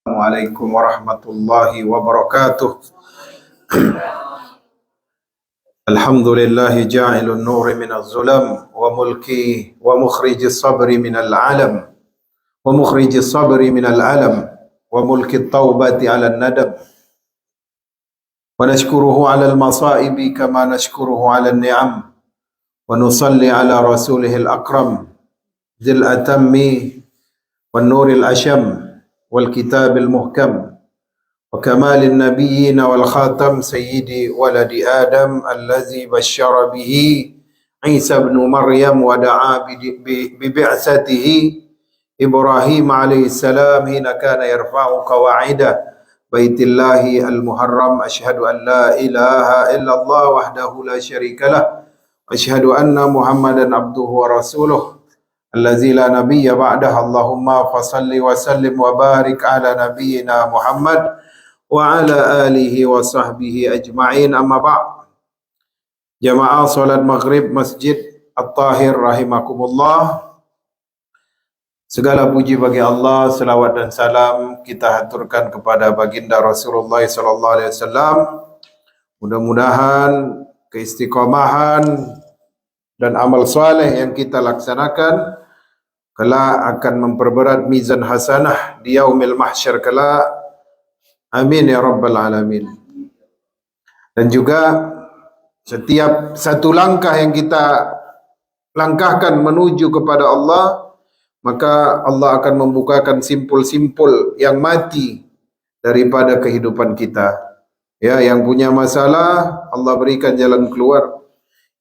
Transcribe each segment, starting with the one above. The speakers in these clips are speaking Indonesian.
Assalamualaikum warahmatullahi wabarakatuh. Alhamdulillahi ja'ilun nuri minaz zulam wa mulki wa mukhrijis sabri minal alam wa mukhrijis sabri minal alam wa mulki taubati ala nadab wa nashkuruhu ala al-masaibi kama nashkuruhu ala al-ni'am wa nusalli ala rasulihil akram dhil atammi wan nuril asham wal kitabil muhkam wa kamalin nabiyyin wal khatam sayyidi waladi adam allazi basyara bihi Isa ibn Maryam wa da'a bi bi'satihi Ibrahim alaihi salam hina kana yarfa'u qawa'ida baitillahi al-muharram. Ashhadu an la ilaha illallah wahdahu la syarika lah wa ashhadu anna Muhammadan abduhu wa rasuluh allazi la nabiyya ba'dah. Allahumma fasalli wa sallim wa barik ala nabiyyina Muhammad wa ala alihi wa sahbihi ajma'in. Amma ba'd. Jamaah salat maghrib Masjid At-Tahir rahimakumullah. Segala puji bagi Allah, selawat dan salam kita haturkan kepada baginda Rasulullah sallallahu alaihi wasallam. Mudah-mudahan keistiqomahan dan amal saleh yang kita laksanakan kelak akan memperberat mizan hasanah di yaumil mahsyar kelak. Amin ya rabbal alamin. Dan juga setiap satu langkah yang kita langkahkan menuju kepada Allah, maka Allah akan membukakan simpul-simpul yang mati daripada kehidupan kita. Ya, yang punya masalah Allah berikan jalan keluar.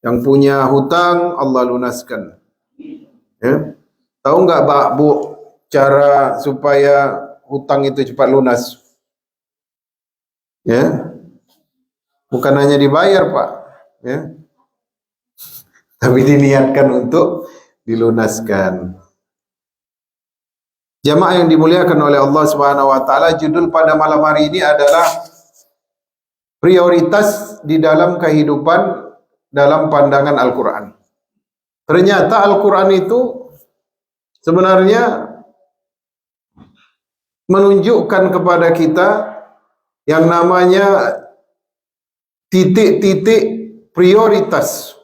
Yang punya hutang Allah lunaskan. Ya. Tahu enggak Bu cara supaya hutang itu cepat lunas? Ya. Bukan hanya dibayar, Pak, ya. Tapi diniatkan untuk dilunaskan. Jamaah yang dimuliakan oleh Allah Subhanahu wa taala, judul pada malam hari ini adalah prioritas di dalam kehidupan dalam pandangan Al-Quran. Ternyata Al-Quran itu sebenarnya menunjukkan kepada kita yang namanya titik-titik prioritas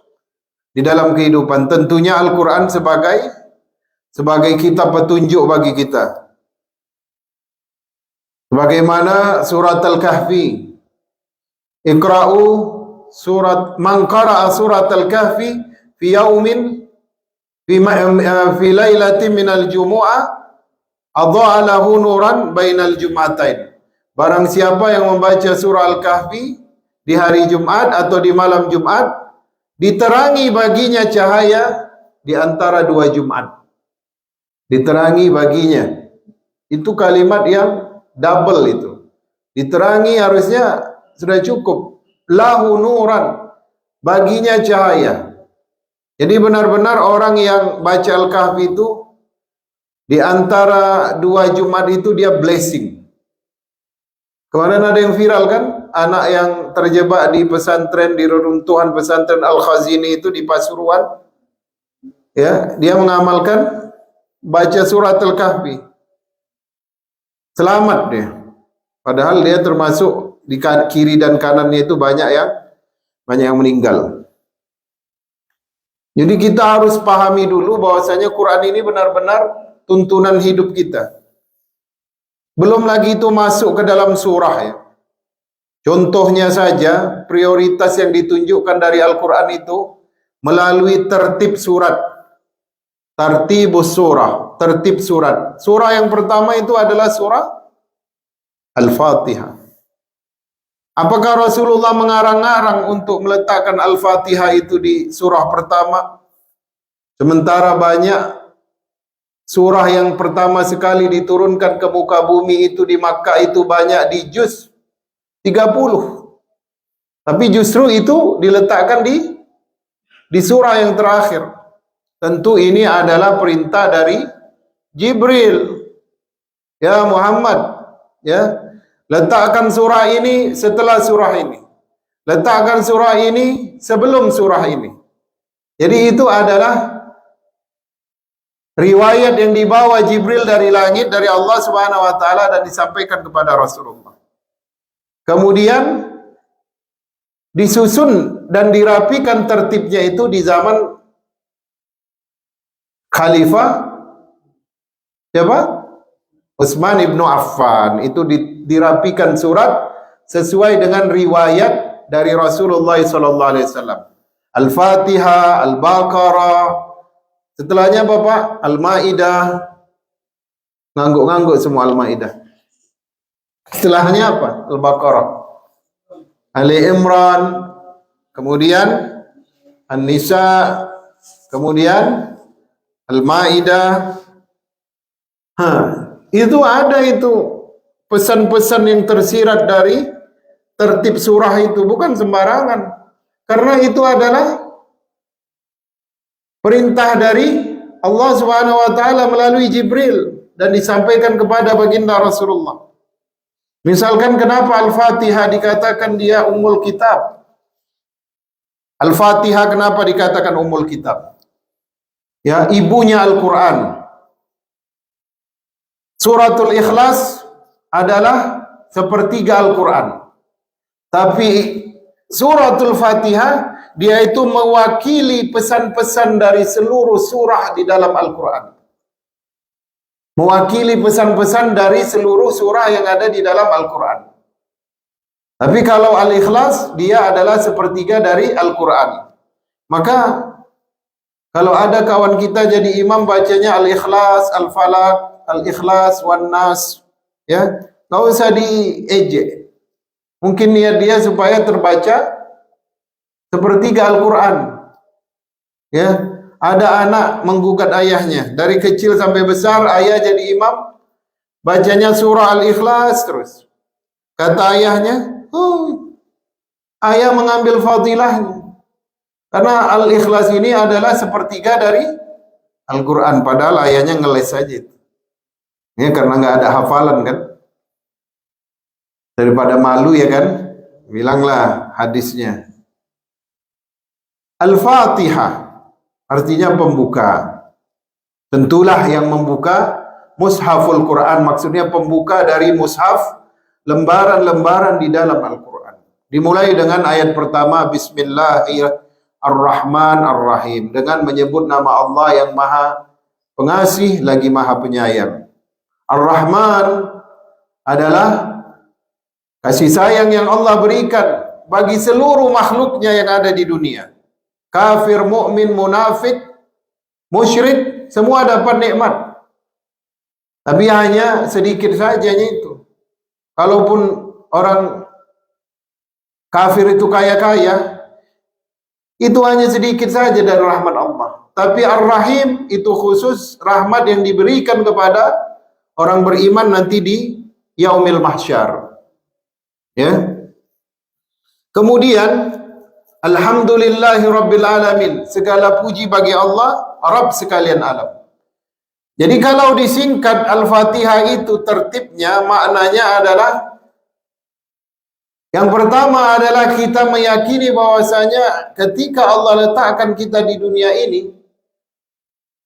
di dalam kehidupan. Tentunya Al-Quran sebagai kitab petunjuk bagi kita. Sebagaimana surat Al-Kahfi, Iqra'u surat man qara'a surat Al-Kahfi fi yaumin fi lailatin minal jumu'ah adha'a lahu nuran bainal jum'atain. Barang siapa yang membaca surah Al-Kahfi di hari Jumat atau di malam Jumat, diterangi baginya cahaya di antara dua Jumat. Diterangi baginya. Itu kalimat yang double itu. Diterangi harusnya sudah cukup. Lahu nuran, baginya cahaya. Jadi benar-benar orang yang baca Al-Kahfi itu di antara dua Jumat itu dia blessing. Kemarin ada yang viral kan, anak yang terjebak di pesantren, di reruntuhan pesantren Al-Khazini itu di Pasuruan. Ya, dia mengamalkan baca surat Al-Kahfi. Selamat dia. Padahal dia termasuk di kiri dan kanannya itu banyak yang meninggal. Jadi kita harus pahami dulu bahwasanya Quran ini benar-benar tuntunan hidup kita. Belum lagi itu masuk ke dalam surah ya. Contohnya saja prioritas yang ditunjukkan dari Al-Quran itu melalui tertib surat. Tartibus surah, tertib surat. Surah yang pertama itu adalah surah Al-Fatihah. Apakah Rasulullah mengarang-arang untuk meletakkan Al-Fatihah itu di surah pertama? Sementara banyak surah yang pertama sekali diturunkan ke muka bumi itu di Makkah itu banyak di juz 30. Tapi justru itu diletakkan di surah yang terakhir. Tentu ini adalah perintah dari Jibril. Ya Muhammad, ya, letakkan surah ini setelah surah ini. Letakkan surah ini sebelum surah ini. Jadi itu adalah riwayat yang dibawa Jibril dari langit dari Allah Subhanahu wa taala dan disampaikan kepada Rasulullah. Kemudian disusun dan dirapikan tertibnya itu di zaman Khalifah siapa? Utsman ibnu Affan. Itu dirapikan surat sesuai dengan riwayat dari Rasulullah sallallahu alaihi wasallam. Al-Fatihah, Al-Baqarah, setelahnya Bapak Al-Maidah. Ngangguk-ngangguk semua Al-Maidah. Setelahnya apa? Al-Baqarah. Ali Imran, kemudian An-Nisa, kemudian Al-Maidah. Itu ada itu pesan-pesan yang tersirat dari tertib surah itu, bukan sembarangan. Karena itu adalah perintah dari Allah Subhanahu wa taala melalui Jibril dan disampaikan kepada baginda Rasulullah. Misalkan kenapa Al-Fatihah dikatakan dia Ummul Kitab? Al-Fatihah kenapa dikatakan Ummul Kitab? Ya, ibunya Al-Quran. Suratul Ikhlas adalah sepertiga Al-Quran. Tapi Suratul Fatihah dia itu mewakili pesan-pesan dari seluruh surah di dalam Al-Quran. Mewakili pesan-pesan dari seluruh surah yang ada di dalam Al-Quran. Tapi kalau Al-Ikhlas dia adalah sepertiga dari Al-Quran. Maka kalau ada kawan kita jadi imam bacanya Al-Ikhlas, Al-Falaq, Al-Ikhlas, Wan-Nas, ya, nggak usah diejek. Mungkin niat dia supaya terbaca sepertiga Al-Quran. Ya, ada anak menggugat ayahnya dari kecil sampai besar, ayah jadi imam, bacanya surah Al-Ikhlas terus. Kata ayahnya, ayah mengambil fadilahnya. Karena Al-Ikhlas ini adalah sepertiga dari Al-Quran, padahal ayahnya ngeles saja. Ya, karena nggak ada hafalan kan. Daripada malu ya kan, bilanglah hadisnya. Al-Fatihah artinya pembuka. Tentulah yang membuka Mushaful Quran, maksudnya pembuka dari mushaf, lembaran-lembaran di dalam Al-Quran. Dimulai dengan ayat pertama, Bismillahirrahmanirrahim, dengan menyebut nama Allah yang Maha Pengasih lagi Maha Penyayang. Ar-Rahman adalah kasih sayang yang Allah berikan bagi seluruh makhluknya yang ada di dunia. Kafir, mukmin, munafik, musyrik, semua dapat nikmat. Tapi hanya sedikit saja itu. Kalaupun orang kafir itu kaya-kaya, itu hanya sedikit saja dari rahmat Allah. Tapi Ar-Rahim itu khusus rahmat yang diberikan kepada orang beriman nanti di Yaumil Mahsyar. Ya. Kemudian Alhamdulillahi Rabbil Alamin, segala puji bagi Allah, Rabb sekalian alam. Jadi kalau disingkat Al-Fatihah itu tertibnya maknanya adalah yang pertama adalah kita meyakini bahwasanya ketika Allah letakkan kita di dunia ini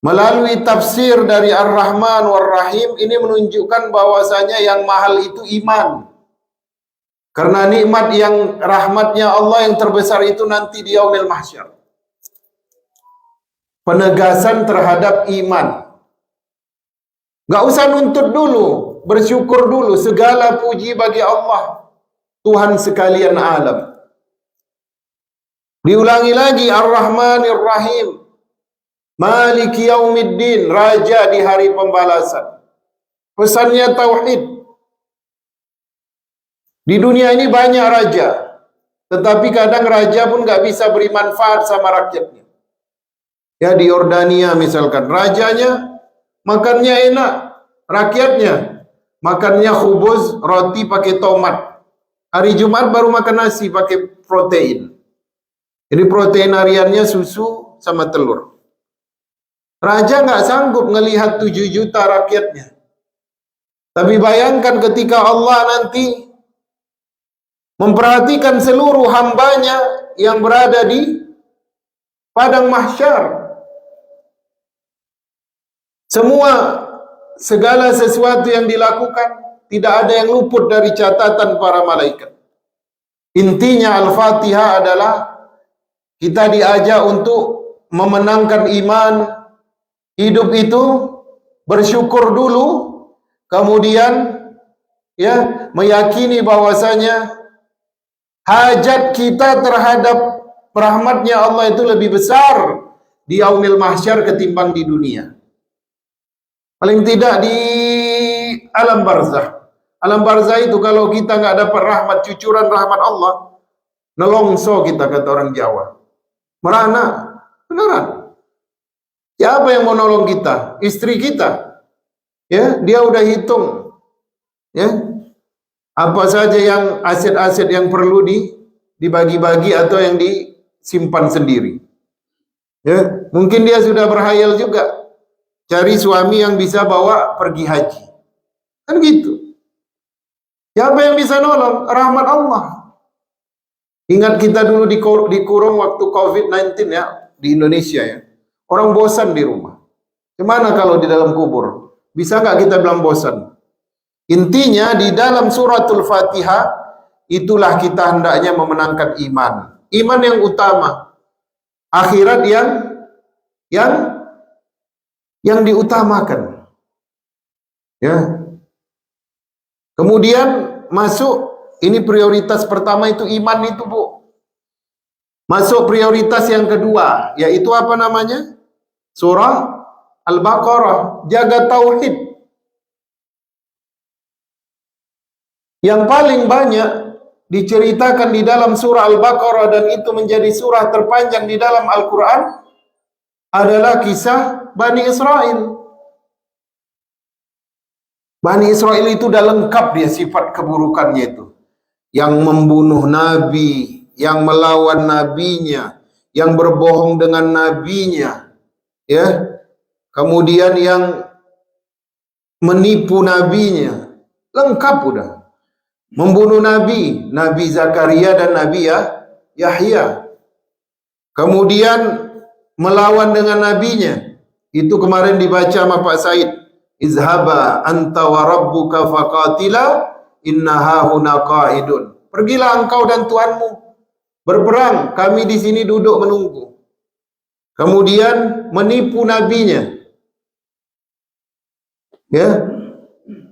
melalui tafsir dari Ar-Rahman War-Rahim, ini menunjukkan bahwasanya yang mahal itu iman. Karena nikmat yang rahmatnya Allah yang terbesar itu nanti di Yaumil Mahsyar. Penegasan terhadap iman. Gak usah nuntut dulu, bersyukur dulu. Segala puji bagi Allah, Tuhan sekalian alam. Diulangi lagi, Ar-Rahmanir-Rahim, Maliki Yaumiddin, Raja di hari pembalasan. Pesannya tauhid. Di dunia ini banyak raja, tetapi kadang raja pun gak bisa beri manfaat sama rakyatnya. Ya, di Yordania misalkan, rajanya makannya enak, rakyatnya makannya khubuz, roti pakai tomat. Hari Jumat baru makan nasi pakai protein. Jadi protein hariannya susu sama telur. Raja nggak sanggup ngelihat 7 juta rakyatnya. Tapi bayangkan ketika Allah nanti memperhatikan seluruh hambanya yang berada di padang mahsyar. Semua segala sesuatu yang dilakukan tidak ada yang luput dari catatan para malaikat. Intinya Al-Fatihah adalah kita diajak untuk memenangkan iman. Hidup itu bersyukur dulu, kemudian ya meyakini bahwasanya hajat kita terhadap rahmatnya Allah itu lebih besar di yaumil mahsyar ketimbang di dunia. Paling tidak di alam barzah. Alam barzah itu kalau kita nggak dapat rahmat, cucuran rahmat Allah, nelongso kita, kata orang Jawa. Merana, beneran. Siapa yang mau nolong kita? Istri kita. Ya, dia udah hitung. Ya, apa saja yang aset-aset yang perlu dibagi-bagi atau yang disimpan sendiri. Ya, mungkin dia sudah berhayal juga cari suami yang bisa bawa pergi haji. Kan gitu. Siapa yang bisa nolong? Rahmat Allah. Ingat kita dulu dikurung waktu COVID-19 ya, di Indonesia ya. Orang bosan di rumah. Gimana kalau di dalam kubur? Bisa nggak kita bilang bosan? Intinya di dalam suratul Fatihah itulah kita hendaknya memenangkan iman. Iman yang utama. Akhirat yang diutamakan. Ya. Kemudian masuk, ini prioritas pertama itu iman itu, Bu. Masuk prioritas yang kedua, yaitu apa namanya? Surah Al-Baqarah, jaga tauhid. Yang paling banyak diceritakan di dalam surah Al-Baqarah dan itu menjadi surah terpanjang di dalam Al-Quran adalah kisah Bani Israel. Bani Israel itu udah lengkap dia sifat keburukannya itu. Yang membunuh nabi, yang melawan nabinya, yang berbohong dengan nabinya, ya. Kemudian yang menipu nabinya. Lengkap udah. Membunuh nabi, Nabi Zakaria dan Nabi Yahya. Kemudian melawan dengan nabinya. Itu kemarin dibaca sama Pak Said. Izhaba anta wa rabbuka faqatila inna hahuna qa'idun. Pergilah engkau dan Tuhanmu berperang, kami di sini duduk menunggu. Kemudian menipu nabinya. Ya.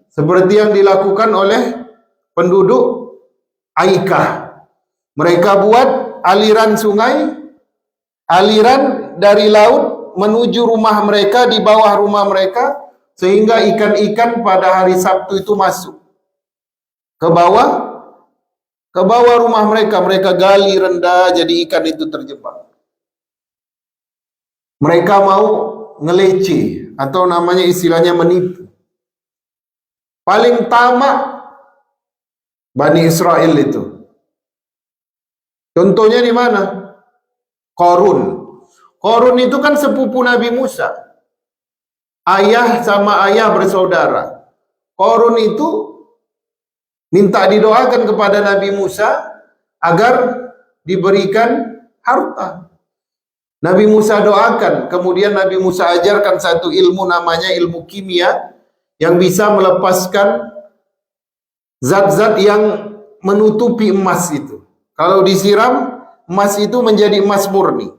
Seperti yang dilakukan oleh penduduk Aikah. Mereka buat aliran sungai, aliran dari laut menuju rumah mereka, di bawah rumah mereka, sehingga ikan-ikan pada hari Sabtu itu masuk ke bawah rumah mereka. Mereka gali rendah, jadi ikan itu terjebak. Mereka mau ngelece, atau namanya istilahnya menipu. Paling tamak Bani Israel itu. Contohnya di mana? Qarun. Qarun itu kan sepupu Nabi Musa. Ayah sama ayah bersaudara. Qarun itu minta didoakan kepada Nabi Musa agar diberikan harta. Nabi Musa doakan, kemudian Nabi Musa ajarkan satu ilmu namanya ilmu kimia yang bisa melepaskan zat-zat yang menutupi emas itu. Kalau disiram, emas itu menjadi emas murni.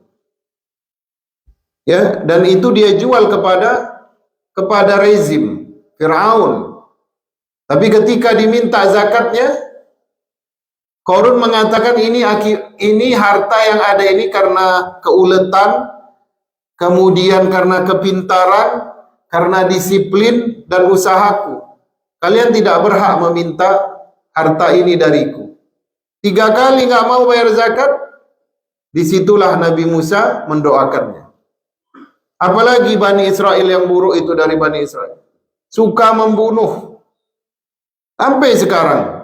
Ya, dan itu dia jual kepada rezim Firaun. Tapi ketika diminta zakatnya, Qarun mengatakan ini harta yang ada ini karena keuletan, kemudian karena kepintaran, karena disiplin dan usahaku. Kalian tidak berhak meminta harta ini dariku. 3 kali nggak mau bayar zakat, disitulah Nabi Musa mendoakannya. Apalagi Bani Israel yang buruk itu dari Bani Israel. Suka membunuh. Sampai sekarang.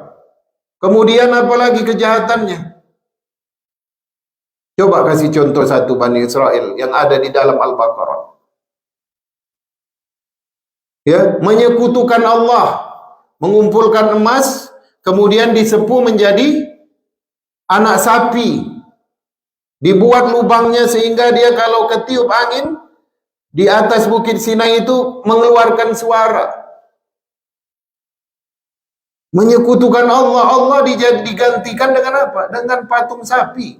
Kemudian apalagi kejahatannya. Coba kasih contoh satu Bani Israel yang ada di dalam Al-Baqarah. Ya, menyekutukan Allah, mengumpulkan emas, kemudian disepuh menjadi anak sapi, dibuat lubangnya sehingga dia kalau ketiup angin di atas bukit Sinai itu mengeluarkan suara, menyekutukan Allah. Allah digantikan dengan apa? Dengan patung sapi.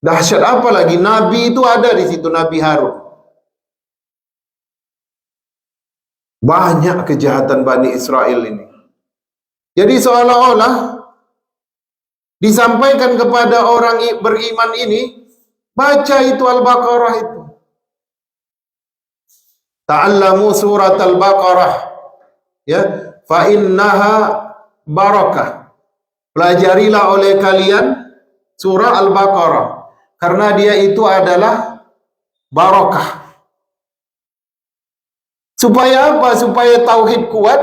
Dahsyat apa lagi? Nabi itu ada di situ, Nabi Harun. Banyak kejahatan Bani Israel ini. Jadi seolah-olah disampaikan kepada orang beriman ini, baca itu Al-Baqarah itu. Ta'allamu surat Al-Baqarah. Ya, fa innaha barakah. Pelajarilah oleh kalian surah Al-Baqarah karena dia itu adalah barakah. Supaya apa? Supaya tauhid kuat,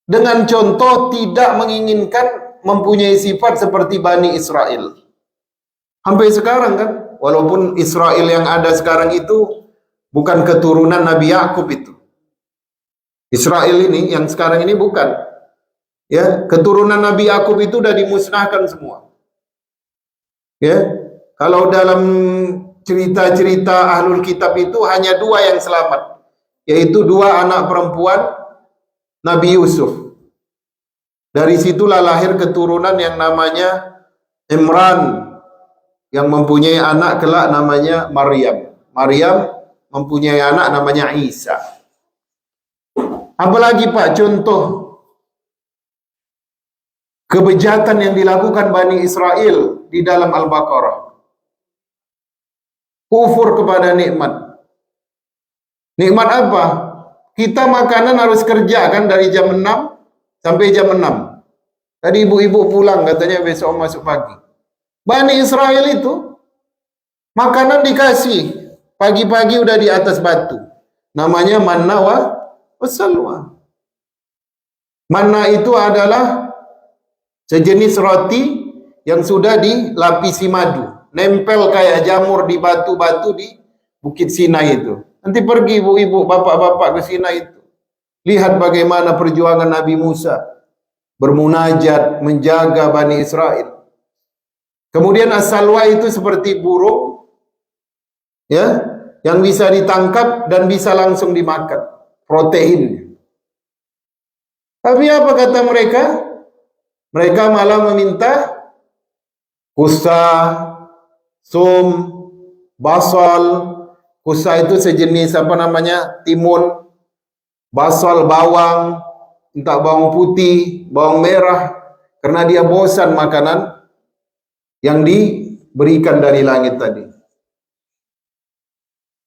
dengan contoh tidak menginginkan mempunyai sifat seperti Bani Israel. Sampai sekarang kan, walaupun Israel yang ada sekarang itu bukan keturunan Nabi Yakub itu. Israel ini yang sekarang ini bukan. Ya, keturunan Nabi Yakub itu sudah dimusnahkan semua. Ya, kalau dalam cerita-cerita Ahlul Kitab itu hanya 2 yang selamat, yaitu 2 anak perempuan Nabi Yusuf. Dari situlah lahir keturunan yang namanya Imran, yang mempunyai anak kelak namanya Maryam. Maryam mempunyai anak namanya Isa. Apalagi Pak contoh kebejatan yang dilakukan Bani Israel di dalam Al-Baqarah. Kufur kepada nikmat. Nikmat apa? Kita makanan harus kerja kan dari jam 6 sampai jam 6. Tadi ibu-ibu pulang katanya besok masuk pagi. Bani Israel itu makanan dikasih pagi-pagi udah di atas batu. Namanya manna wa salwa. Manna itu adalah sejenis roti yang sudah dilapisi madu, nempel kayak jamur di batu-batu di Bukit Sinai itu. Nanti pergi ibu-ibu, bapak-bapak ke Sinai itu. Lihat bagaimana perjuangan Nabi Musa bermunajat menjaga Bani Israel. Kemudian as-salwa itu seperti burung, ya, yang bisa ditangkap dan bisa langsung dimakan, protein. Tapi apa kata mereka? Mereka malah meminta kusa, sum, basal. Kusa itu sejenis apa namanya? Timun. Basal bawang, entah bawang putih, bawang merah, karena dia bosan makanan yang diberikan dari langit tadi.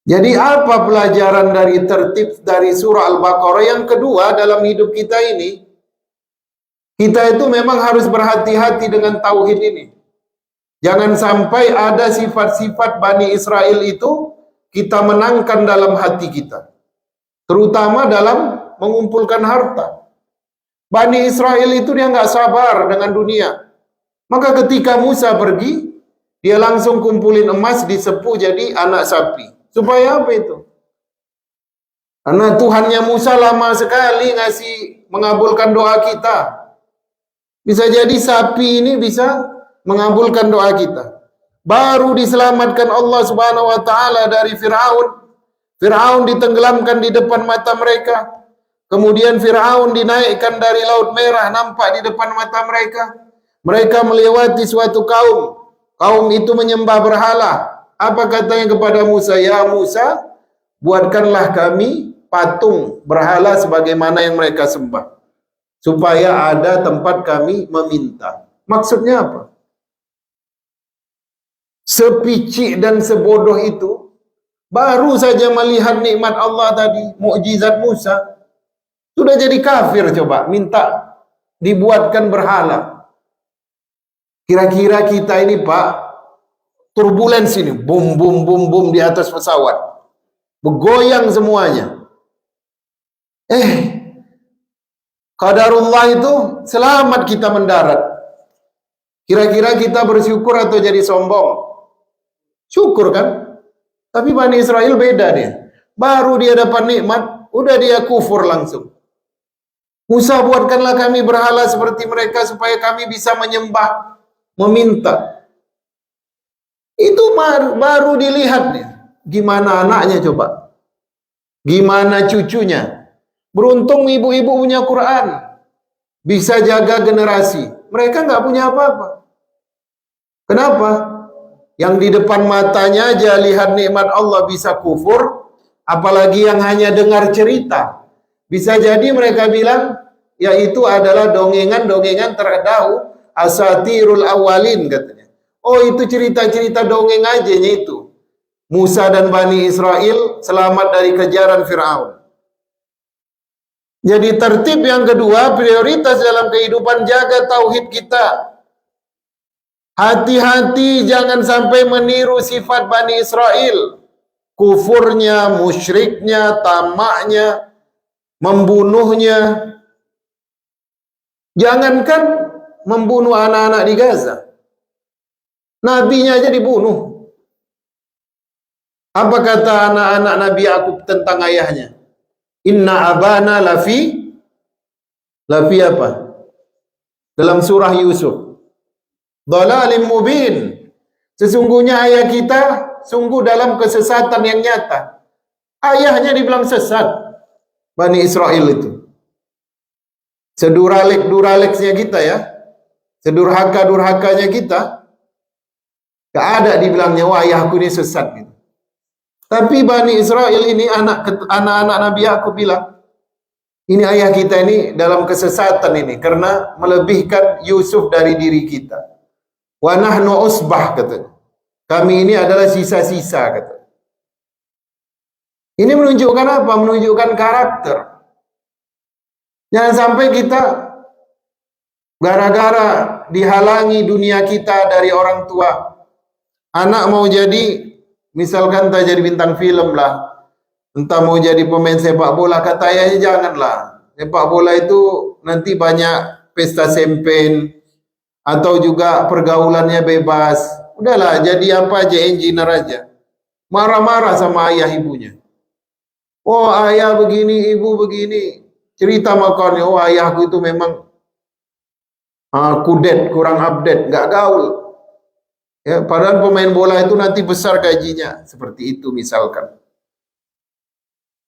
Jadi apa pelajaran dari tertib dari surah Al-Baqarah? Yang kedua, dalam hidup kita ini, kita itu memang harus berhati-hati dengan tauhid ini. Jangan sampai ada sifat-sifat Bani Israel itu kita menangkan dalam hati kita. Terutama dalam mengumpulkan harta. Bani Israel itu dia nggak sabar dengan dunia. Maka ketika Musa pergi, dia langsung kumpulin emas disepuh jadi anak sapi. Supaya apa itu? Karena Tuhannya Musa lama sekali ngasih mengabulkan doa kita. Bisa jadi sapi ini bisa mengabulkan doa kita. Baru diselamatkan Allah Subhanahu wa taala dari Firaun. Firaun ditenggelamkan di depan mata mereka. Kemudian Firaun dinaikkan dari Laut Merah nampak di depan mata mereka. Mereka melewati suatu kaum. Kaum itu menyembah berhala. Apa katanya kepada Musa? Ya Musa, buatkanlah kami patung berhala sebagaimana yang mereka sembah, supaya ada tempat kami meminta. Maksudnya apa? Sepicik dan sebodoh itu baru saja melihat nikmat Allah tadi, mukjizat Musa, sudah jadi kafir. Coba minta dibuatkan berhala. Kira-kira kita ini Pak, turbulens ini, bum bum bum bum di atas pesawat, bergoyang semuanya. Qadarullah itu selamat kita mendarat. Kira-kira kita bersyukur atau jadi sombong? Syukur kan? Tapi Bani Israel beda dia. Baru dia dapat nikmat, udah dia kufur langsung. Musa, buatkanlah kami berhala seperti mereka supaya kami bisa menyembah, meminta. Itu baru dilihat nih. gimana anaknya coba? Gimana cucunya? Beruntung ibu-ibu punya Quran, bisa jaga generasi. Mereka nggak punya apa-apa. Kenapa? Yang di depan matanya aja lihat nikmat Allah bisa kufur, apalagi yang hanya dengar cerita. Bisa jadi mereka bilang, ya itu adalah dongengan-dongengan terdahulu, asatirul awalin katanya. Oh itu cerita-cerita dongeng aja itu. Musa dan Bani Israel selamat dari kejaran Fir'aun. Jadi tertib yang kedua, prioritas dalam kehidupan, jaga tauhid kita. Hati-hati jangan sampai meniru sifat Bani Israel. Kufurnya, musyriknya, tamaknya, membunuhnya. Jangankan membunuh anak-anak di Gaza, nabinya aja dibunuh. Apa kata anak-anak Nabi Yakub tentang ayahnya? Inna abana lafi apa? Dalam surah Yusuf. Dhalalim mubin. Sesungguhnya ayah kita sungguh dalam kesesatan yang nyata. Ayahnya dibilang sesat. Bani Israel itu. Seduralek-duraleksnya kita ya. Sedurhaka-durhakanya kita. Gak ada dibilangnya, wah ayahku ini sesat gitu. Tapi Bani Israel ini anak-anak Nabi Yakub bilang, ini ayah kita ini dalam kesesatan ini karena melebihkan Yusuf dari diri kita. Wa nahnu usbah katanya. Kami ini adalah sisa-sisa katanya. Ini menunjukkan apa? Menunjukkan karakter. Jangan sampai kita gara-gara dihalangi dunia kita dari orang tua. Anak mau jadi, misalkan tak jadi bintang film lah, entah mau jadi pemain sepak bola, kata ayahnya janganlah. Sepak bola itu nanti banyak pesta sempen, atau juga pergaulannya bebas. Udahlah, jadi apa aja, engineer aja. Marah-marah sama ayah ibunya. Oh ayah begini, ibu begini. Cerita makannya, oh ayahku itu memang kudet, kurang update, nggak gaul. Ya, padahal pemain bola itu nanti besar gajinya. Seperti itu misalkan.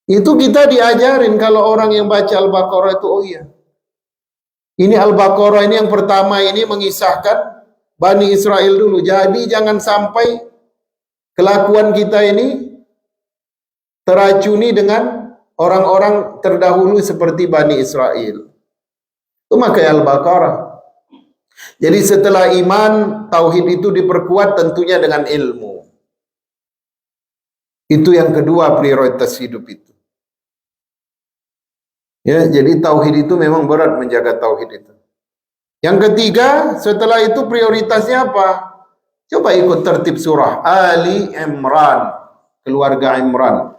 Itu kita diajarin kalau orang yang baca Al-Baqarah itu, oh iya. Ini Al-Baqarah ini yang pertama ini mengisahkan Bani Israel dulu. Jadi jangan sampai kelakuan kita ini teracuni dengan orang-orang terdahulu seperti Bani Israel. Itu makanya Al-Baqarah. Jadi setelah iman, tauhid itu diperkuat tentunya dengan ilmu. Itu yang kedua prioritas hidup itu. Ya, jadi tauhid itu memang berat menjaga tauhid itu. Yang ketiga, setelah itu prioritasnya apa? Coba ikut tertib surah Ali Imran, keluarga Imran.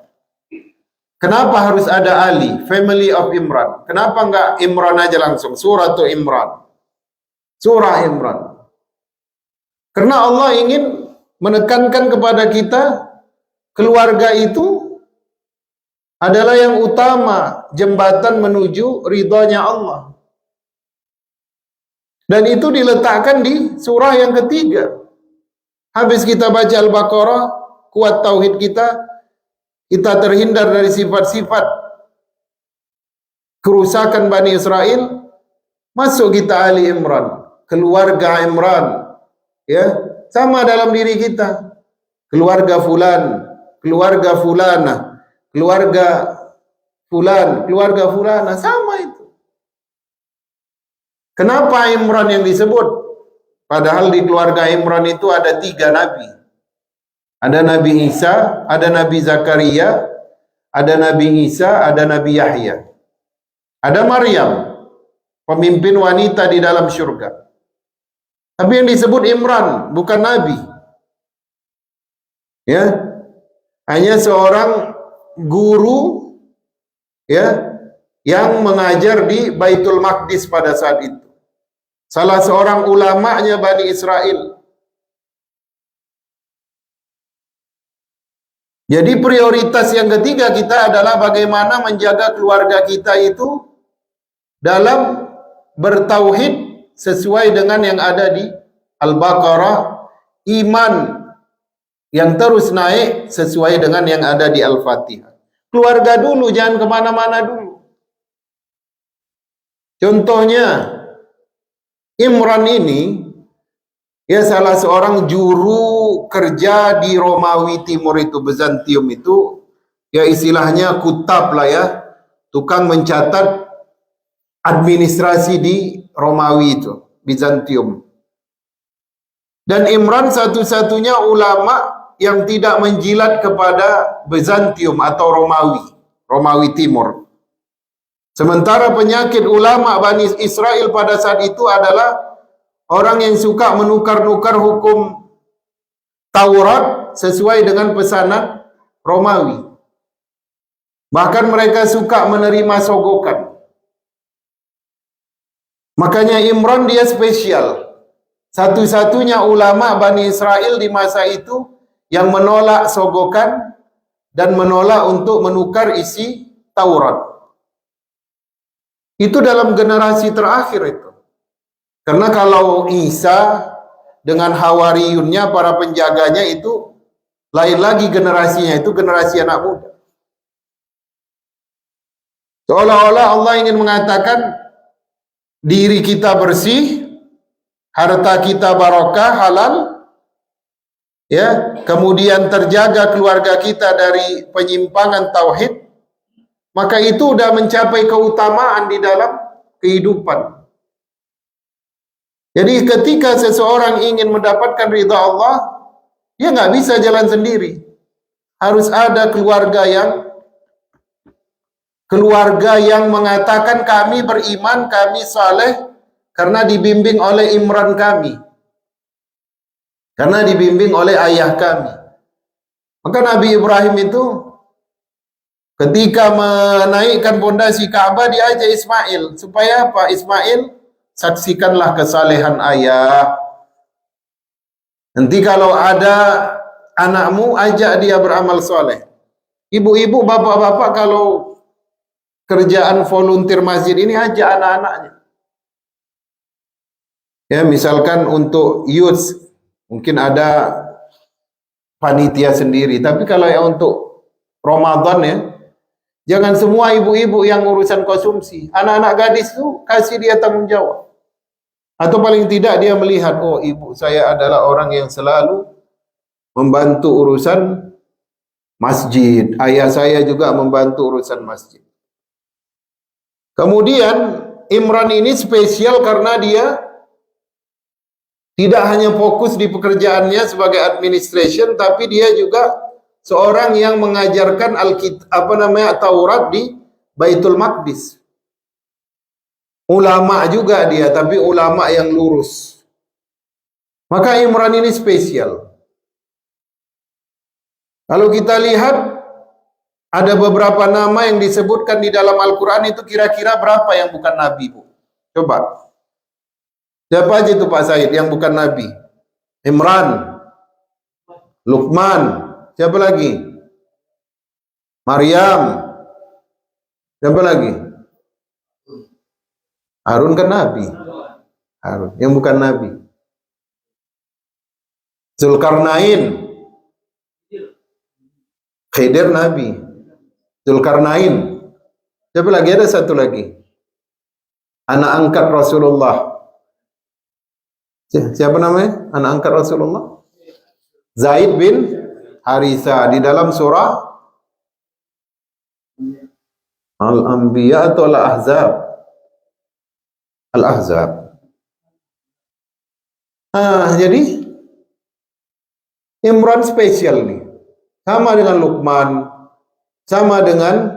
Kenapa harus ada Ali, family of Imran? Kenapa enggak Imran aja langsung, surah Imran? Surah Imran. Karena Allah ingin menekankan kepada kita, keluarga itu adalah yang utama, jembatan menuju ridhonya Allah. Dan itu diletakkan di surah yang ketiga. Habis kita baca Al-Baqarah, kuat tauhid kita terhindar dari sifat-sifat kerusakan Bani Israel, masuk kita Ali Imran, keluarga Imran. Ya, sama dalam diri kita. Keluarga fulan, keluarga fulana, keluarga fulan, keluarga fulana, sama itu. Kenapa Imran yang disebut? Padahal di keluarga Imran itu ada 3 nabi. Ada Nabi Isa, ada Nabi Zakaria, ada Nabi Isa, ada Nabi Yahya. Ada Maryam, pemimpin wanita di dalam surga. Tapi yang disebut Imran, bukan nabi. Ya. Hanya seorang guru ya yang mengajar di Baitul Maqdis pada saat itu. Salah seorang ulamanya Bani Israel. Jadi prioritas yang ketiga kita adalah bagaimana menjaga keluarga kita itu dalam bertauhid sesuai dengan yang ada di Al-Baqarah, iman yang terus naik sesuai dengan yang ada di Al-Fatihah. Keluarga dulu, jangan kemana-mana dulu. Contohnya, Imran ini, ya salah seorang juru kerja di Romawi Timur itu, Bizantium itu, ya istilahnya kutab lah ya, tukang mencatat administrasi di Romawi itu, Bizantium. Dan Imran satu-satunya ulama yang tidak menjilat kepada Bizantium atau Romawi Timur. Sementara penyakit ulama Bani Israel pada saat itu adalah orang yang suka menukar-nukar hukum Taurat sesuai dengan pesanan Romawi. Bahkan mereka suka menerima sogokan. Makanya Imran dia spesial. Satu-satunya ulama Bani Israel di masa itu yang menolak sogokan dan menolak untuk menukar isi Taurat. Itu dalam generasi terakhir itu. Karena kalau Isa dengan Hawariyunnya, para penjaganya itu lain lagi generasinya, itu generasi anak muda. Seolah-olah Allah ingin mengatakan diri kita bersih, harta kita barokah, halal, ya, kemudian terjaga keluarga kita dari penyimpangan tauhid, maka itu sudah mencapai keutamaan di dalam kehidupan. Jadi ketika seseorang ingin mendapatkan ridha Allah, dia nggak bisa jalan sendiri. Harus ada keluarga yang mengatakan kami beriman, kami saleh karena dibimbing oleh Imran kami, karena dibimbing oleh ayah kami. Maka Nabi Ibrahim itu ketika menaikkan pondasi Ka'bah, dia ajak Ismail supaya apa? Ismail, saksikanlah kesalehan ayah. Nanti kalau ada anakmu, ajak dia beramal soleh. Ibu-ibu, bapak-bapak, kalau kerjaan volunteer masjid ini, ajak anak-anaknya. Ya, misalkan untuk youth, mungkin ada panitia sendiri. Tapi kalau yang untuk Ramadan ya, jangan semua ibu-ibu yang urusan konsumsi. Anak-anak gadis itu kasih dia tanggung jawab. Atau paling tidak dia melihat, oh ibu saya adalah orang yang selalu membantu urusan masjid. Ayah saya juga membantu urusan masjid. Kemudian Imran ini spesial karena dia tidak hanya fokus di pekerjaannya sebagai administration, tapi dia juga seorang yang mengajarkan Taurat di Baitul Maqdis. Ulama juga dia, tapi ulama yang lurus. Maka Imran ini spesial. Kalau kita lihat, ada beberapa nama yang disebutkan di dalam Al-Quran itu kira-kira berapa yang bukan Nabi, Bu? Coba. Siapa aja itu Pak Said yang bukan Nabi? Imran, Luqman, siapa lagi? Maryam, siapa lagi? Harun kan Nabi. Harun, yang bukan Nabi. Zulkarnain, Khidir Nabi. Zulkarnain. Siapa lagi? Ada satu lagi. Anak angkat Rasulullah. Siapa namanya? Anak angkat Rasulullah? Zaid bin Haritha di dalam surah Al-Anbiya atau Al-Ahzab? Al-Ahzab. Jadi Imran spesial nih. Sama dengan Luqman, sama dengan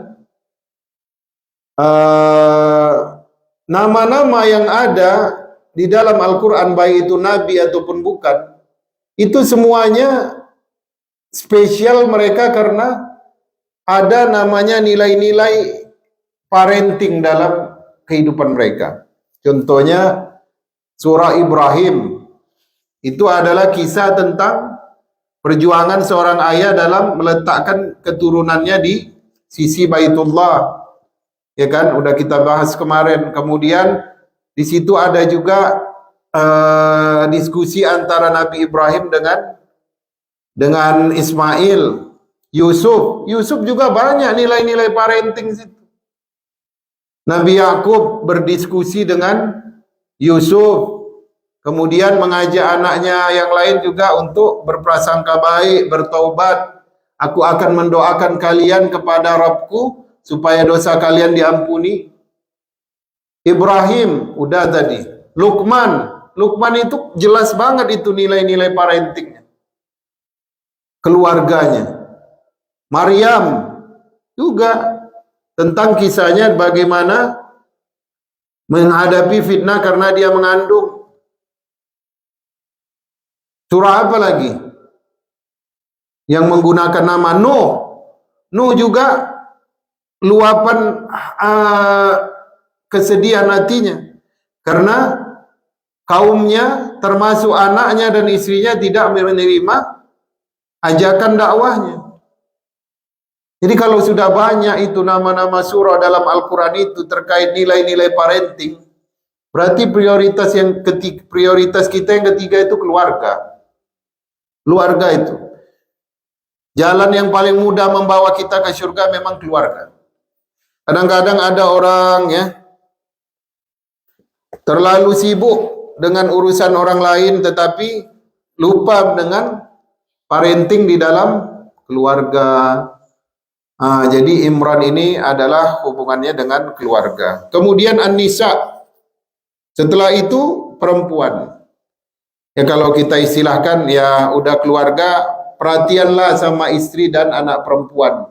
nama-nama yang ada di dalam Al-Quran, baik itu Nabi ataupun bukan, itu semuanya spesial mereka karena ada namanya nilai-nilai parenting dalam kehidupan mereka. Contohnya surah Ibrahim, itu adalah kisah tentang perjuangan seorang ayah dalam meletakkan keturunannya di sisi Baitullah. Ya kan, udah kita bahas kemarin. Kemudian di situ ada juga diskusi antara Nabi Ibrahim dengan dengan Ismail, Yusuf. Yusuf juga banyak nilai-nilai parenting situ. Nabi Yakub berdiskusi dengan Yusuf, kemudian mengajak anaknya yang lain juga untuk berprasangka baik, bertaubat. Aku akan mendoakan kalian kepada Rabbku supaya dosa kalian diampuni. Ibrahim, udah tadi. Luqman itu jelas banget itu nilai-nilai parentingnya. Keluarganya. Maryam juga tentang kisahnya bagaimana menghadapi fitnah karena dia mengandung. Surah apa lagi? Yang menggunakan nama Nuh. Nuh juga luapan kesedihan hatinya karena kaumnya termasuk anaknya dan istrinya tidak menerima ajakan dakwahnya. Jadi kalau sudah banyak itu nama-nama surah dalam Al-Quran itu terkait nilai-nilai parenting, berarti prioritas kita yang ketiga itu keluarga. Keluarga itu jalan yang paling mudah membawa kita ke surga memang keluarga. Kadang-kadang ada orang ya terlalu sibuk dengan urusan orang lain tetapi lupa dengan parenting di dalam keluarga. Jadi Imran ini adalah hubungannya dengan keluarga. Kemudian An-Nisa. Setelah itu perempuan. Ya kalau kita istilahkan ya udah keluarga, perhatianlah sama istri dan anak perempuan.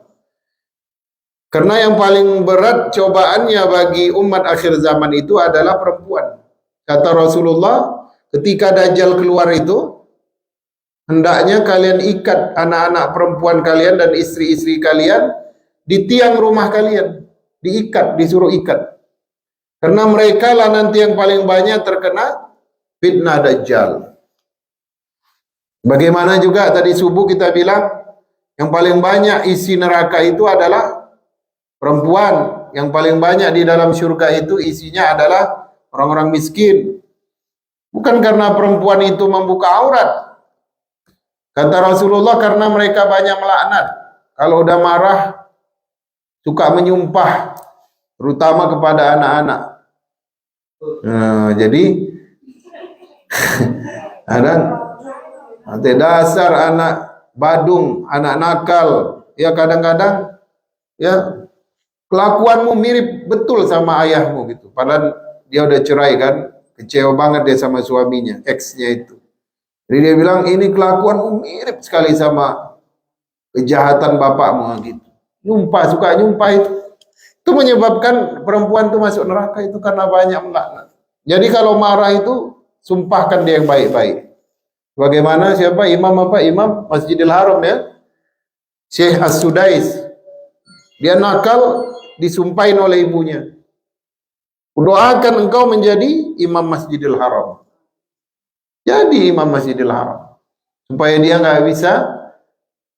Karena yang paling berat cobaannya bagi umat akhir zaman itu adalah perempuan. Kata Rasulullah, ketika Dajjal keluar itu, hendaknya kalian ikat anak-anak perempuan kalian dan istri-istri kalian di tiang rumah kalian. Diikat, disuruh ikat. Karena mereka lah nanti yang paling banyak terkena fitnah Dajjal. Bagaimana juga tadi subuh kita bilang, yang paling banyak isi neraka itu adalah perempuan. Yang paling banyak di dalam surga itu isinya adalah orang-orang miskin. Bukan karena perempuan itu membuka aurat. Kata Rasulullah karena mereka banyak melaknat. Kalau udah marah, suka menyumpah. Terutama kepada anak-anak. Jadi, ada dasar anak badung, anak nakal. Ya kadang-kadang, ya kelakuanmu mirip betul sama ayahmu gitu. Padahal dia udah cerai kan, kecewa banget dia sama suaminya, ex-nya itu. Jadi dia bilang ini kelakuanmu mirip sekali sama kejahatan bapakmu gitu. Suka nyumpah itu. Itu menyebabkan perempuan itu masuk neraka itu karena banyak melaknat. Jadi kalau marah itu sumpahkan dia yang baik-baik. Bagaimana siapa imam Masjidil Haram ya? Syekh As-Sudais. Dia nakal disumpahin oleh ibunya. Doakan engkau menjadi imam Masjidil Haram. Jadi imam Masjidil Haram. Supaya dia nggak bisa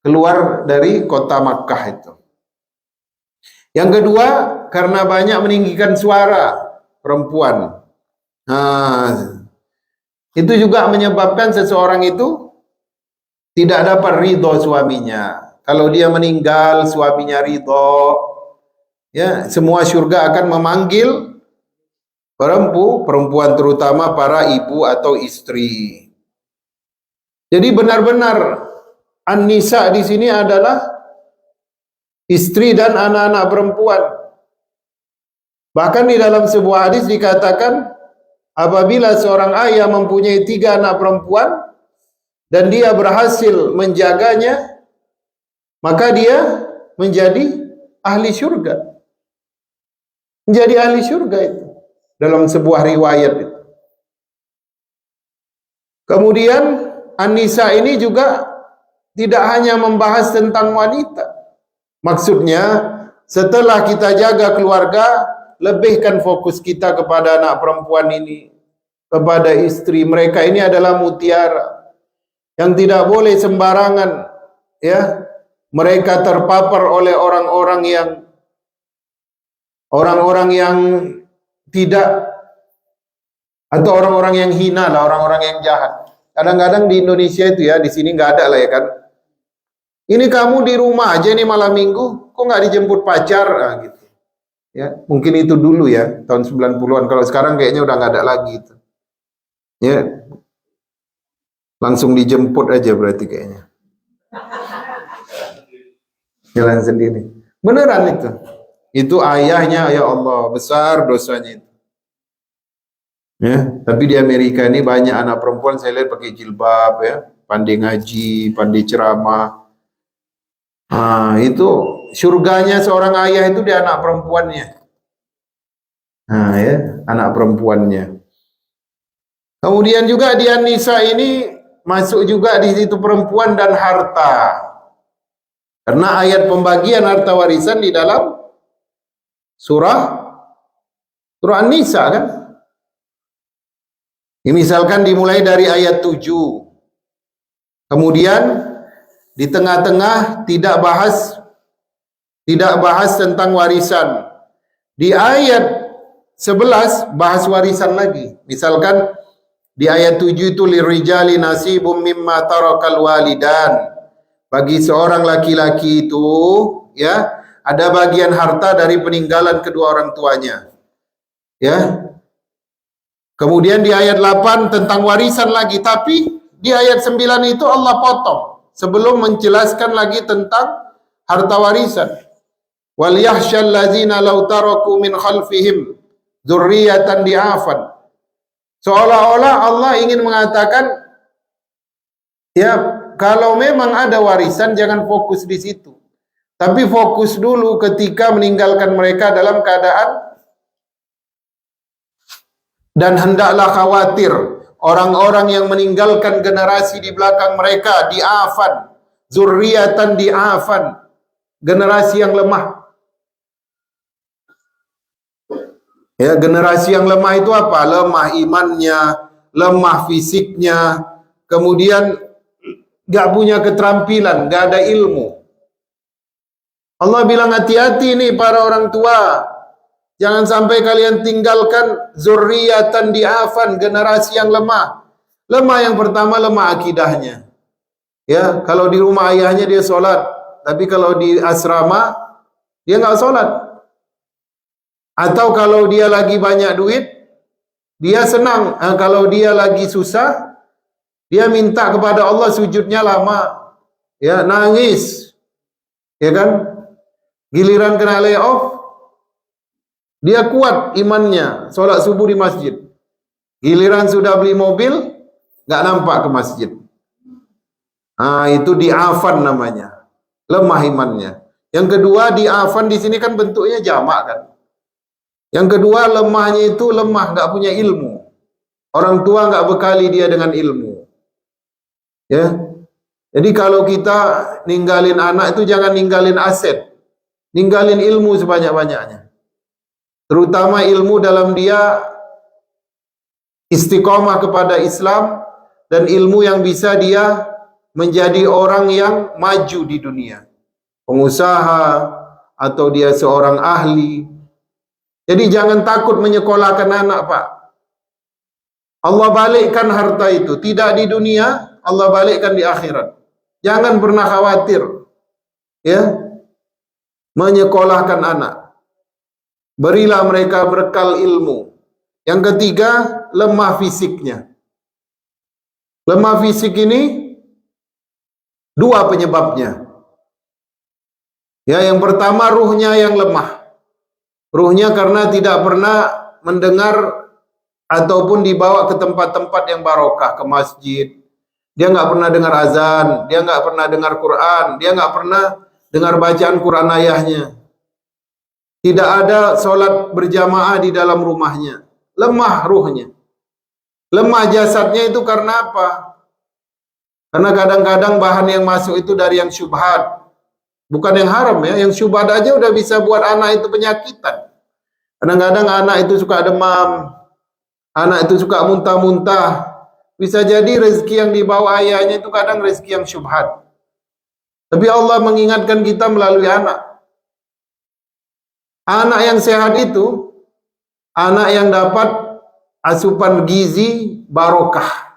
keluar dari kota Makkah itu. Yang kedua, karena banyak meninggikan suara perempuan. Itu juga menyebabkan seseorang itu tidak dapat ridho suaminya. Kalau dia meninggal, suaminya ridho, ya semua surga akan memanggil perempuan terutama para ibu atau istri. Jadi benar-benar An-Nisa di sini adalah istri dan anak-anak perempuan. Bahkan di dalam sebuah hadis dikatakan apabila seorang ayah mempunyai 3 anak perempuan dan dia berhasil menjaganya, maka dia menjadi ahli surga. Menjadi ahli surga itu dalam sebuah riwayat itu. Kemudian An-Nisa ini juga tidak hanya membahas tentang wanita. Maksudnya setelah kita jaga keluarga, lebihkan fokus kita kepada anak perempuan ini, kepada istri. Mereka ini adalah mutiara yang tidak boleh sembarangan ya. Mereka terpapar oleh orang-orang yang tidak, atau orang-orang yang hina lah, orang-orang yang jahat. Kadang-kadang di Indonesia itu ya, di sini nggak ada lah ya kan. Ini kamu di rumah aja nih malam minggu, kok nggak dijemput pacar? Nah, gitu. Ya, mungkin itu dulu ya, tahun 90-an. Kalau sekarang kayaknya udah nggak ada lagi itu. Ya, langsung dijemput aja berarti kayaknya. Jalan sendiri. Beneran itu. Itu ayahnya, ya Allah, besar dosanya itu. Ya, tapi di Amerika ini banyak anak perempuan saya lihat pakai jilbab ya, pandai ngaji, pandai ceramah. Nah, itu surganya seorang ayah itu di anak perempuannya. Nah, ya, anak perempuannya. Kemudian juga di An-Nisa ini masuk juga di situ perempuan dan harta. Karena ayat pembagian harta warisan di dalam surah An-Nisa kan. Ini misalkan dimulai dari ayat 7. Kemudian di tengah-tengah tidak bahas tentang warisan. Di ayat 11 bahas warisan lagi. Misalkan di ayat 7 itu lirijali nasibum mimma tarakal walidan. Bagi seorang laki-laki itu ya, ada bagian harta dari peninggalan kedua orang tuanya. Ya. Kemudian di ayat 8 tentang warisan lagi, tapi di ayat 9 itu Allah potong sebelum menjelaskan lagi tentang harta warisan. Wal yahsyal ladzina law taraku min khalfihim dzurriyyatan di'afan. Seolah-olah Allah ingin mengatakan, ya, kalau memang ada warisan jangan fokus di situ. Tapi fokus dulu ketika meninggalkan mereka dalam keadaan, dan hendaklah khawatir orang-orang yang meninggalkan generasi di belakang mereka di'afan, zurriyatan di'afan, generasi yang lemah. Ya, generasi yang lemah itu apa? Lemah imannya, lemah fisiknya, kemudian gak punya keterampilan, gak ada ilmu. Allah bilang hati-hati nih para orang tua, jangan sampai kalian tinggalkan zurriyatan di'afan, generasi yang lemah. Lemah yang pertama, lemah akidahnya. Ya, kalau di rumah ayahnya dia sholat, tapi kalau di asrama dia nggak sholat. Atau kalau dia lagi banyak duit, dia senang. Kalau dia lagi susah, dia minta kepada Allah sujudnya lama. Ya, nangis. Ya kan? Giliran kena layoff, dia kuat imannya, sholat subuh di masjid. Giliran sudah beli mobil, nggak nampak ke masjid. Nah, itu di'afan namanya. Lemah imannya. Yang kedua, di'afan di sini kan bentuknya jamak kan. Yang kedua, lemahnya itu lemah, nggak punya ilmu. Orang tua nggak bekali dia dengan ilmu. Ya. Jadi kalau kita ninggalin anak itu jangan ninggalin aset. Ninggalin ilmu sebanyak-banyaknya. Terutama ilmu dalam dia istiqomah kepada Islam dan ilmu yang bisa dia menjadi orang yang maju di dunia. Pengusaha atau dia seorang ahli. Jadi jangan takut menyekolahkan anak, Pak. Allah balikkan harta itu. Tidak di dunia, Allah balikkan di akhirat. Jangan pernah khawatir. Ya, menyekolahkan anak. Berilah mereka bekal ilmu. Yang ketiga, lemah fisiknya. Lemah fisik ini dua penyebabnya. Ya, yang pertama ruhnya yang lemah. Ruhnya karena tidak pernah mendengar ataupun dibawa ke tempat-tempat yang barokah, ke masjid. Dia nggak pernah dengar azan, dia nggak pernah dengar Quran, dia nggak pernah dengar bacaan Quran ayahnya. Tidak ada sholat berjamaah di dalam rumahnya. Lemah ruhnya. Lemah jasadnya itu karena apa? Karena kadang-kadang bahan yang masuk itu dari yang syubhat. Bukan yang haram ya. Yang syubhat aja udah bisa buat anak itu penyakitan. Kadang-kadang anak itu suka demam. Anak itu suka muntah-muntah. Bisa jadi rezeki yang dibawa ayahnya itu kadang rezeki yang syubhat. Tapi Allah mengingatkan kita melalui anak. Anak yang sehat itu, anak yang dapat asupan gizi barokah.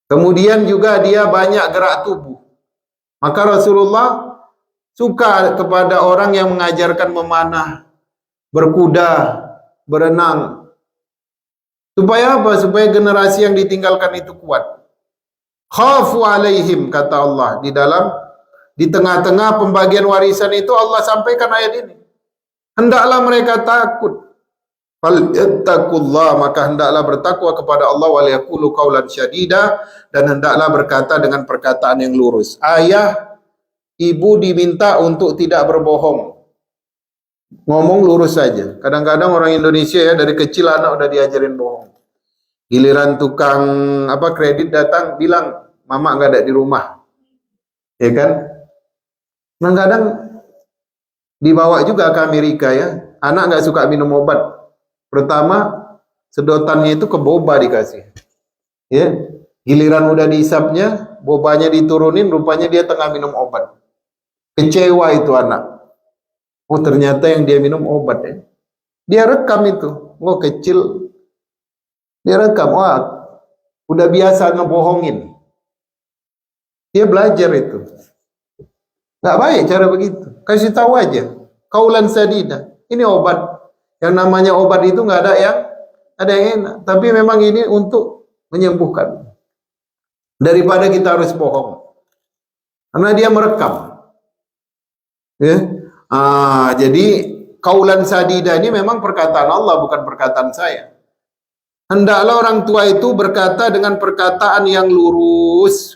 Kemudian juga dia banyak gerak tubuh. Maka Rasulullah suka kepada orang yang mengajarkan memanah, berkuda, berenang. Supaya apa? Supaya generasi yang ditinggalkan itu kuat. Khafu alaihim, kata Allah di tengah-tengah pembagian warisan itu Allah sampaikan ayat ini. Hendaklah mereka takut. Falyattaqullah, maka hendaklah bertakwa kepada Allah, wal yaqulu qaulan syadida, dan hendaklah berkata dengan perkataan yang lurus. Ayah, ibu diminta untuk tidak berbohong. Ngomong lurus saja. Kadang-kadang orang Indonesia ya dari kecil anak udah diajarin bohong. Giliran tukang kredit datang bilang mama nggak ada di rumah. Ya kan? Kadang-kadang dibawa juga ke Amerika ya. Anak nggak suka minum obat. Pertama, sedotannya itu ke boba dikasih. Ya, giliran udah dihisapnya, bobanya diturunin, rupanya dia tengah minum obat. Kecewa itu anak. Oh, ternyata yang dia minum obat ya. Dia rekam itu. Oh, kecil. Dia rekam. Wah, udah biasa ngebohongin. Dia belajar itu. Nggak baik cara begitu. Kasih tahu aja. Qaulan sadida. Ini obat. Yang namanya obat itu nggak ada yang enak. Tapi memang ini untuk menyembuhkan. Daripada kita harus bohong. Karena dia merekam. Ya. Jadi qaulan sadida ini memang perkataan Allah, bukan perkataan saya. Hendaklah orang tua itu berkata dengan perkataan yang lurus.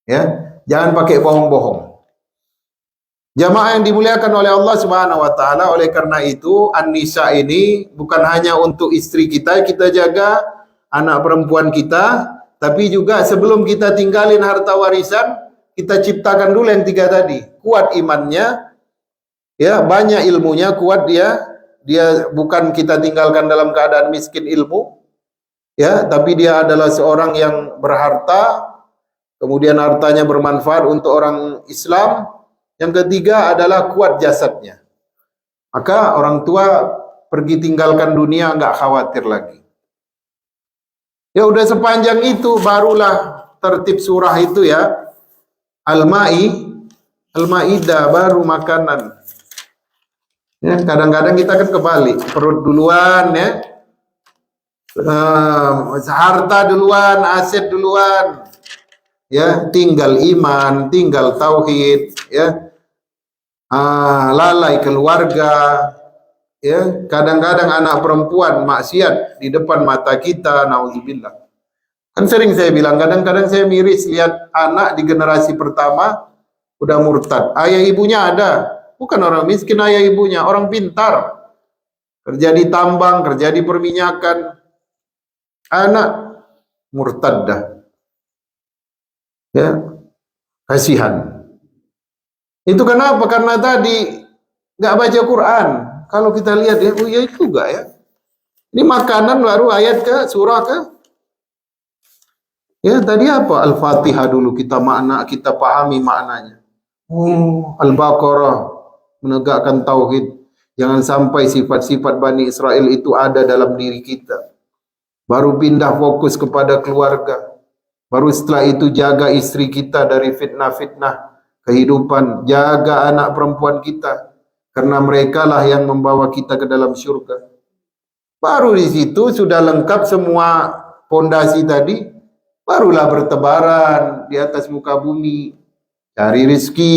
Ya, jangan pakai bohong-bohong. Jamaah yang dimuliakan oleh Allah Subhanahu wa taala, oleh karena itu An-Nisa ini bukan hanya untuk istri kita jaga, anak perempuan kita, tapi juga sebelum kita tinggalin harta warisan, kita ciptakan dulu yang 3 tadi. Kuat imannya, ya, banyak ilmunya, kuat dia bukan kita tinggalkan dalam keadaan miskin ilmu, ya, tapi dia adalah seorang yang berharta, kemudian hartanya bermanfaat untuk orang Islam. Yang ketiga adalah kuat jasadnya. Maka orang tua pergi tinggalkan dunia nggak khawatir lagi. Ya udah sepanjang itu barulah tertib surah itu ya. Al-Maidah baru makanan. Ya, kadang-kadang kita kan kebalik, perut duluan ya. Harta duluan, aset duluan. Ya, tinggal iman, tinggal tauhid, ya. Lalai keluarga, ya. Kadang-kadang anak perempuan maksiat di depan mata kita, nauzubillah. Kan sering saya bilang, kadang-kadang saya miris lihat anak di generasi pertama udah murtad. Ayah ibunya ada, bukan orang miskin ayah ibunya, orang pintar. Kerja di tambang, kerja di perminyakan. Anak murtad dah. Ya, kasihan. Itu kenapa? Karena tadi nggak baca Quran. Kalau kita lihat ya, oh iya juga ya. Ini makanan baru ayat ke surah ke. Ya tadi apa? Al-Fatihah dulu kita pahami maknanya. Al-Baqarah menegakkan tauhid. Jangan sampai sifat-sifat Bani Israel itu ada dalam diri kita. Baru pindah fokus kepada keluarga. Baru setelah itu jaga istri kita dari fitnah-fitnah kehidupan, jaga anak perempuan kita, karena mereka lah yang membawa kita ke dalam surga. Baru di situ sudah lengkap semua pondasi tadi, barulah bertebaran di atas muka bumi, cari rezeki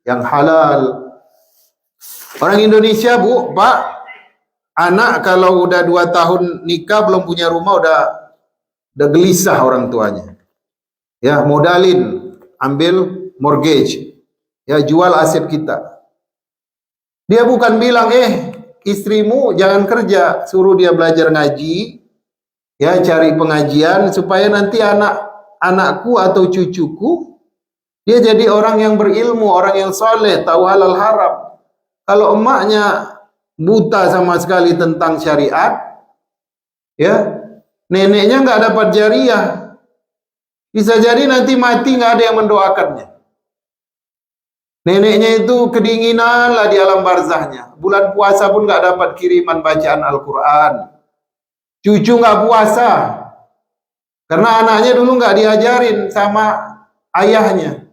yang halal. Orang Indonesia, Bu, Pak, anak kalau udah 2 tahun nikah belum punya rumah udah gelisah orang tuanya. Ya, modalin, ambil mortgage, ya, jual aset kita. Dia bukan bilang, istrimu jangan kerja, suruh dia belajar ngaji, ya, cari pengajian supaya nanti anakku atau cucuku dia jadi orang yang berilmu, orang yang soleh, tahu halal haram. Kalau emaknya buta sama sekali tentang syariat, ya, neneknya nggak dapat jariah, bisa jadi nanti mati nggak ada yang mendoakannya. Neneknya itu kedinginan lah di alam barzahnya. Bulan puasa pun nggak dapat kiriman bacaan Al-Quran. Cucu nggak puasa. Karena anaknya dulu nggak diajarin sama ayahnya.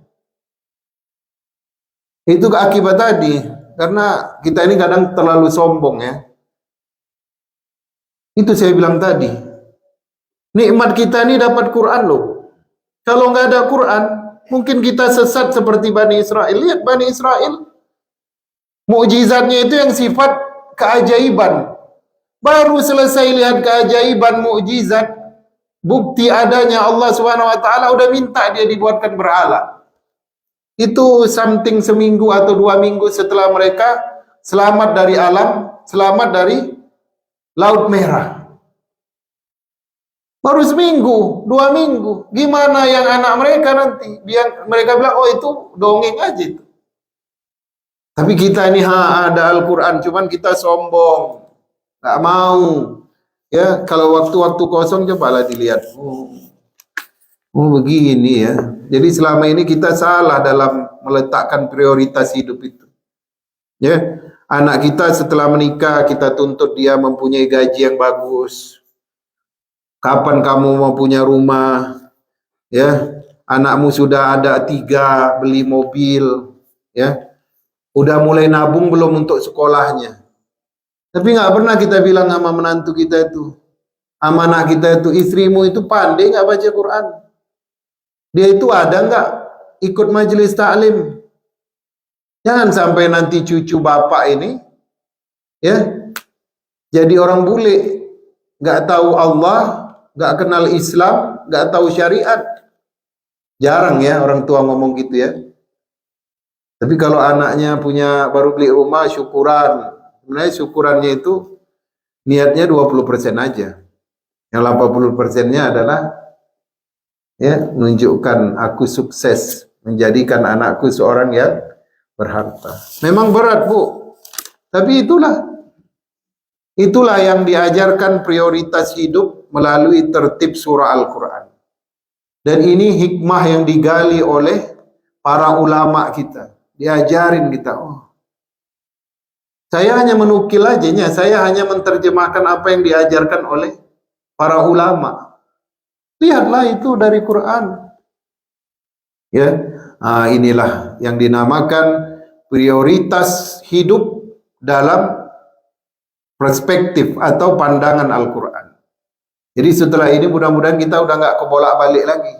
Itu akibat tadi, karena kita ini kadang terlalu sombong ya. Itu saya bilang tadi. Nikmat kita ini dapat Quran loh. Kalau nggak ada Quran, mungkin kita sesat seperti Bani Israel. Lihat Bani Israel, mukjizatnya itu yang sifat keajaiban. Baru selesai lihat keajaiban mukjizat, bukti adanya Allah Subhanahu wa taala, udah minta dia dibuatkan berhala. Itu something seminggu atau 2 minggu setelah mereka selamat dari alam, selamat dari Laut Merah. Baru seminggu, 2 minggu. Gimana yang anak mereka nanti? Biar mereka bilang, oh itu dongeng aja itu. Tapi kita ini ada Al-Quran, cuman kita sombong, nggak mau. Ya, kalau waktu-waktu kosong cobalah dilihat. Oh begini ya. Jadi selama ini kita salah dalam meletakkan prioritas hidup itu. Ya, anak kita setelah menikah kita tuntut dia mempunyai gaji yang bagus. Kapan kamu mau punya rumah? Ya, anakmu sudah ada 3, beli mobil. Ya, udah mulai nabung belum untuk sekolahnya? Tapi nggak pernah kita bilang sama menantu kita itu, sama anak kita itu, istrimu itu pandai nggak baca Quran? Dia itu ada nggak ikut majelis taklim? Jangan sampai nanti cucu bapak ini ya jadi orang bule, nggak tahu Allah, nggak kenal Islam, nggak tahu syariat. Jarang ya orang tua ngomong gitu ya. Tapi kalau anaknya punya baru beli rumah, syukuran. Sebenarnya syukurannya itu niatnya 20% aja. Yang 80%-nya adalah ya menunjukkan aku sukses menjadikan anakku seorang yang berharta. Memang berat, Bu. Tapi itulah yang diajarkan prioritas hidup melalui tertib surah Al-Quran. Dan ini hikmah yang digali oleh para ulama kita. Diajarin kita. Oh, saya hanya menukil aja, saya hanya menerjemahkan apa yang diajarkan oleh para ulama. Lihatlah itu dari Quran. Ya, inilah yang dinamakan prioritas hidup dalam perspektif atau pandangan Al-Quran. Jadi setelah ini mudah-mudahan kita udah nggak kebolak-balik lagi.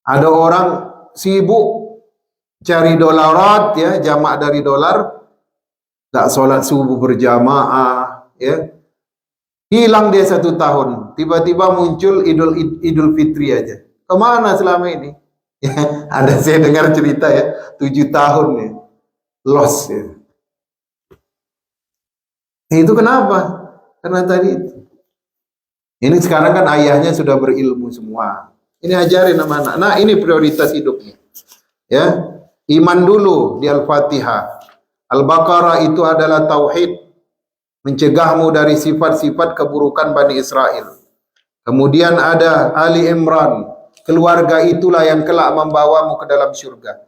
Ada orang sibuk cari dolarat ya, jamak dari dolar, nggak sholat subuh berjamaah, ya, hilang dia 1 tahun, tiba-tiba muncul Idul Fitri aja. Kemana selama ini? Ya, ada saya dengar cerita ya, 7 tahun ya, lost ya. Itu kenapa? Karena tadi itu. Ini sekarang kan ayahnya sudah berilmu semua. Ini ajarin sama anak. Nah ini prioritas hidupnya. Ya, iman dulu di Al-Fatihah. Al-Baqarah itu adalah tauhid, mencegahmu dari sifat-sifat keburukan Bani Israel. Kemudian ada Ali Imran, keluarga itulah yang kelak membawamu ke dalam surga.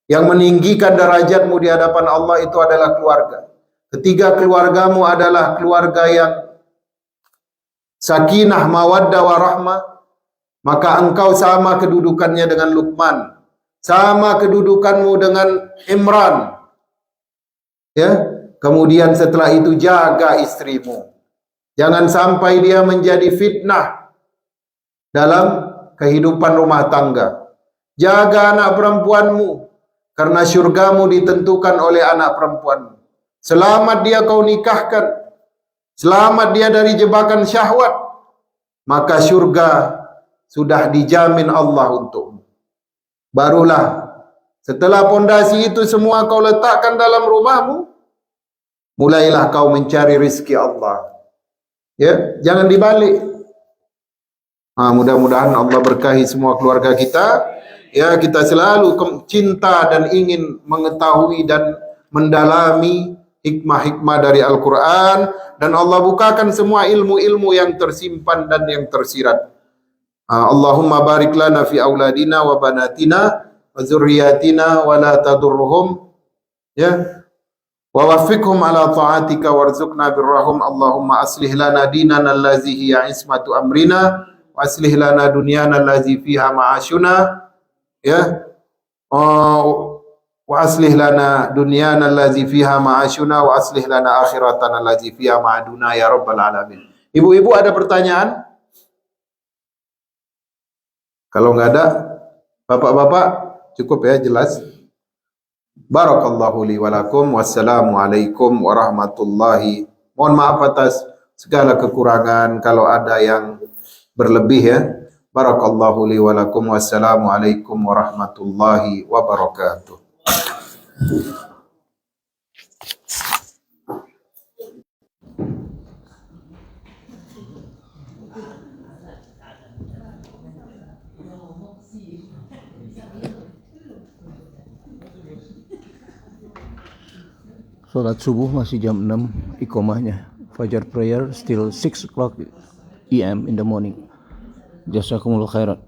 Yang meninggikan derajatmu di hadapan Allah itu adalah keluarga. Ketiga, keluargamu adalah keluarga yang sakinah, mawaddah, warahmah. Maka engkau sama kedudukannya dengan Luqman, sama kedudukanmu dengan Imran. Ya, kemudian setelah itu jaga istrimu. Jangan sampai dia menjadi fitnah dalam kehidupan rumah tangga. Jaga anak perempuanmu, karena syurgamu ditentukan oleh anak perempuanmu. Selamat dia kau nikahkan, selamat dia dari jebakan syahwat, maka syurga sudah dijamin Allah untukmu. Barulah setelah pondasi itu semua kau letakkan dalam rumahmu, mulailah kau mencari rizki Allah. Ya, jangan dibalik. Mudah-mudahan Allah berkahi semua keluarga kita. Ya, kita selalu cinta dan ingin mengetahui dan mendalami hikmah-hikmah dari Al-Quran, dan Allah bukakan semua ilmu-ilmu yang tersimpan dan yang tersirat. Allahumma barik lana fi auladina wa banatina wa zurriyatina wa la tadurruhum, ya, wa waffiqhum ala ta'atika warzuqna birrahum. Allahumma aslih lana dinana allazi hiya ismatu amrina wa aslih lana dunyana allazi fiha ma'ashuna, ya, wa aslih lana dunyana allazi fiha ma'ashuna wa aslih lana akhiratana allazi fiha ma'aduna ya rabbal alamin. Ibu-ibu ada pertanyaan? Kalau nggak ada, bapak-bapak cukup ya, jelas. Barakallahu li wa lakum. Wassalamualaikum warahmatullahi. Mohon maaf atas segala kekurangan kalau ada yang berlebih ya. Barakallahu li wa lakum. Wassalamualaikum warahmatullahi wabarakatuh. Sholat subuh masih jam 6 iqomahnya. Fajar prayer still 6 o'clock AM in the morning. Jazakumullah khairan.